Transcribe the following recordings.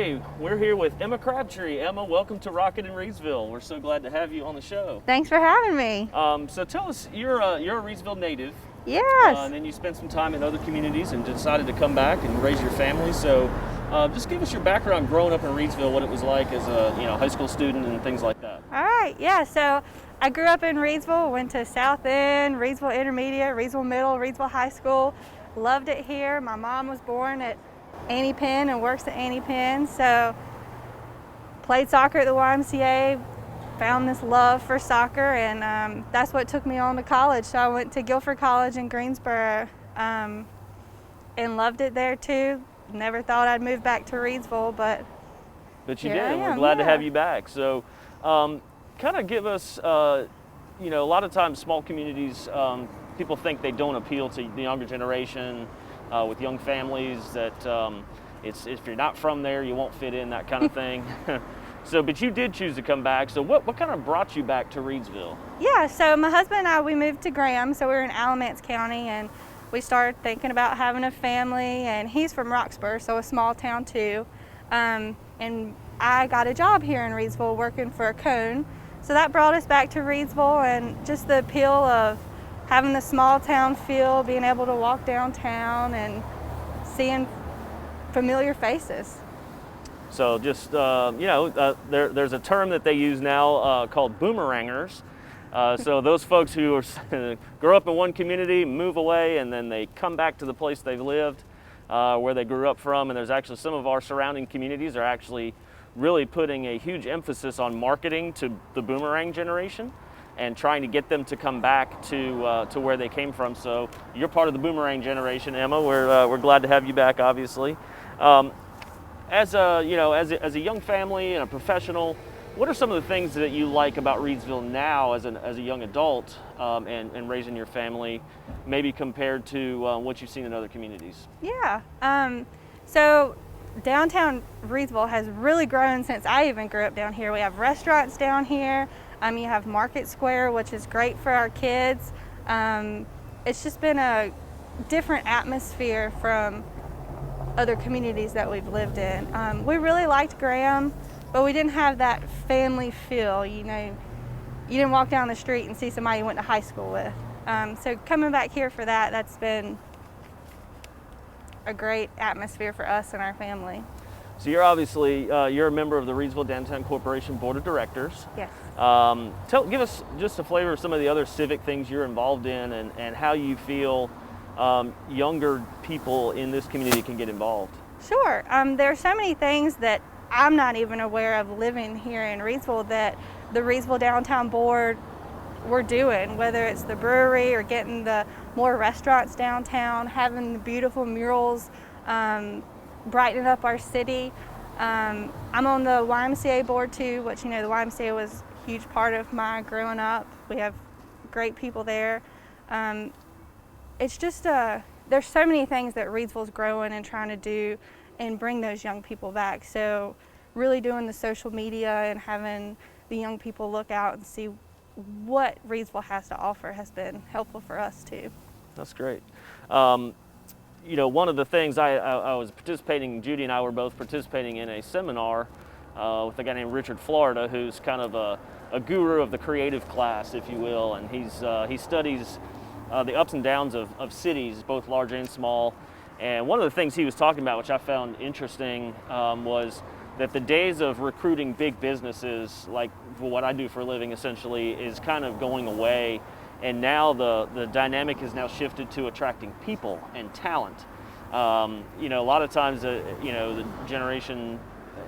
Hey, we're here with Emma Crabtree. Emma, welcome to Rocket in Reidsville. We're so glad to have you on the show. Thanks for having me. So tell us, you're a Reidsville native. Yes. And then you spent some time in other communities and decided to come back and raise your family. So just give us your background growing up in Reidsville, what it was like as a high school student and things like that. All right. Yeah. So I grew up in Reidsville, went to South End, Reidsville Intermediate, Reidsville Middle, Reidsville High School. Loved it here. My mom was born at Annie Penn and works at Annie Penn. So played soccer at the YMCA, found this love for soccer, and that's what took me on to college. So I went to Guilford College in Greensboro and loved it there too. Never thought I'd move back to Reidsville, but you did, and we're glad to have you back. So kind of give us, a lot of times small communities, people think they don't appeal to the younger generation with young families, that if you're not from there, you won't fit in, that kind of thing. So, but you did choose to come back. So what kind of brought you back to Reidsville? Yeah, so my husband and I, we moved to Graham, so we were in Alamance County, and we started thinking about having a family, and he's from Roxburgh, so a small town too. And I got a job here in Reidsville working for a cone. So that brought us back to Reidsville, and just the appeal of having the small town feel, being able to walk downtown and seeing familiar faces. So just, there's a term that they use now called boomerangers. So those folks who grow up in one community, move away, and then they come back to the place they've lived, where they grew up from. And there's actually some of our surrounding communities are actually really putting a huge emphasis on marketing to the boomerang generation and trying to get them to come back to where they came from. So you're part of the boomerang generation, Emma. We're glad to have you back, obviously. As a young family and a professional, what are some of the things that you like about Reidsville now as a young adult and raising your family, maybe compared to what you've seen in other communities? Yeah. So downtown Reidsville has really grown since I even grew up down here. We have restaurants down here. You have Market Square, which is great for our kids. It's just been a different atmosphere from other communities that we've lived in. We really liked Graham, but we didn't have that family feel. You didn't walk down the street and see somebody you went to high school with. So coming back here for that's been a great atmosphere for us and our family. So you're obviously, you're a member of the Reidsville Downtown Corporation Board of Directors. Yes. Give us just a flavor of some of the other civic things you're involved in and how you feel younger people in this community can get involved. Sure. There are so many things that I'm not even aware of living here in Reidsville that the Reidsville Downtown Board we're doing, whether it's the brewery or getting the more restaurants downtown, having the beautiful murals, brightening up our city. I'm on the YMCA board too, which the YMCA was a huge part of my growing up. We have great people there. It's just there's so many things that Reidsville's growing and trying to do and bring those young people back. So really doing the social media and having the young people look out and see what Reidsville has to offer has been helpful for us too. That's great. One of the things I was participating, Judy and I were both participating in a seminar with a guy named Richard Florida, who's kind of a guru of the creative class, if you will, and he studies the ups and downs of cities, both large and small. And one of the things he was talking about, which I found interesting, was that the days of recruiting big businesses, like what I do for a living essentially, is kind of going away. And now the dynamic has now shifted to attracting people and talent. A lot of times, the generation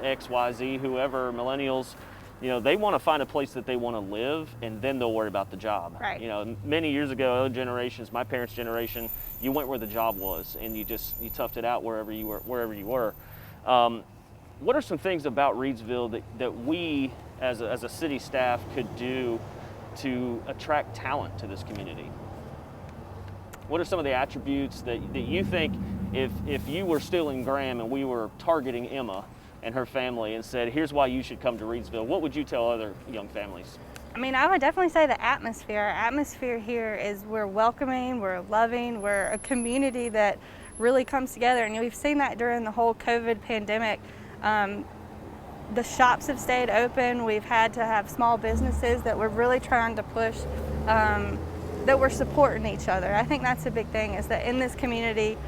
X, Y, Z, whoever, millennials, they want to find a place that they want to live, and then they'll worry about the job. Right. Many years ago, other generations, my parents' generation, you went where the job was, and you toughed it out wherever you were. What are some things about Reidsville that we, as a city staff, could do to attract talent to this community? What are some of the attributes that you think, if you were still in Graham and we were targeting Emma and her family and said, here's why you should come to Reidsville, what would you tell other young families? I would definitely say the atmosphere. Our atmosphere here is we're welcoming, we're loving, we're a community that really comes together. And we've seen that during the whole COVID pandemic. The shops have stayed open. We've had to have small businesses that we're really trying to push, that we're supporting each other. I think that's a big thing, is that in this community,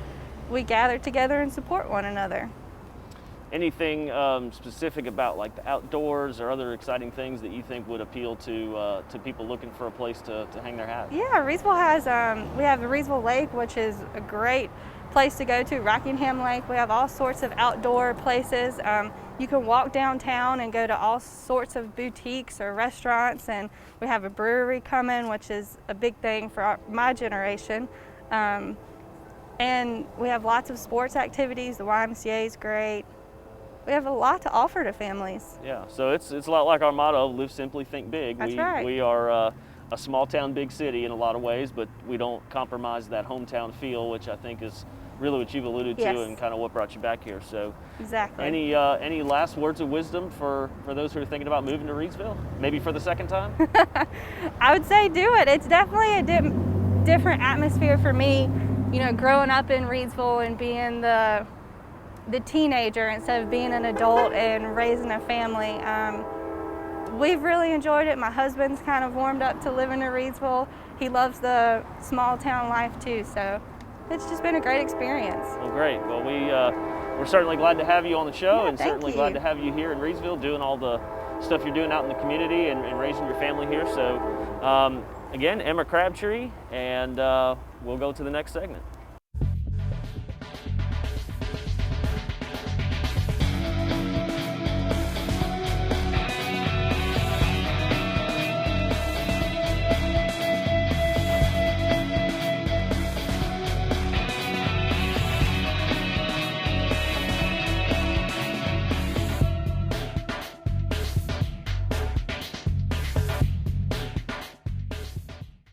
we gather together and support one another. Anything specific about like the outdoors or other exciting things that you think would appeal to people looking for a place to hang their hat? Yeah, Reidville has, we have the Reidville Lake, which is a great place to go to, Rockingham Lake. We have all sorts of outdoor places. You can walk downtown and go to all sorts of boutiques or restaurants, and we have a brewery coming, which is a big thing for my generation. And we have lots of sports activities. The YMCA is great. We have a lot to offer to families. Yeah, so it's a lot like our motto, live simply, think big. That's right. We are a small town, big city in a lot of ways, but we don't compromise that hometown feel, which I think is really what you've alluded Yes. to and kind of what brought you back here. So Exactly. any last words of wisdom for those who are thinking about moving to Reidsville, maybe for the second time? I would say do it. It's definitely a different atmosphere for me, you know, growing up in Reidsville and being the teenager instead of being an adult and raising a family. We've really enjoyed it. My husband's kind of warmed up to living in Reidsville. He loves the small town life too, so it's just been a great experience. Well, great. Well, we're certainly glad to have you on the show, Yeah, and certainly thank glad you. to have you here in Reidsville doing all the stuff you're doing out in the community and raising your family here. So again, Emma Crabtree, and we'll go to the next segment.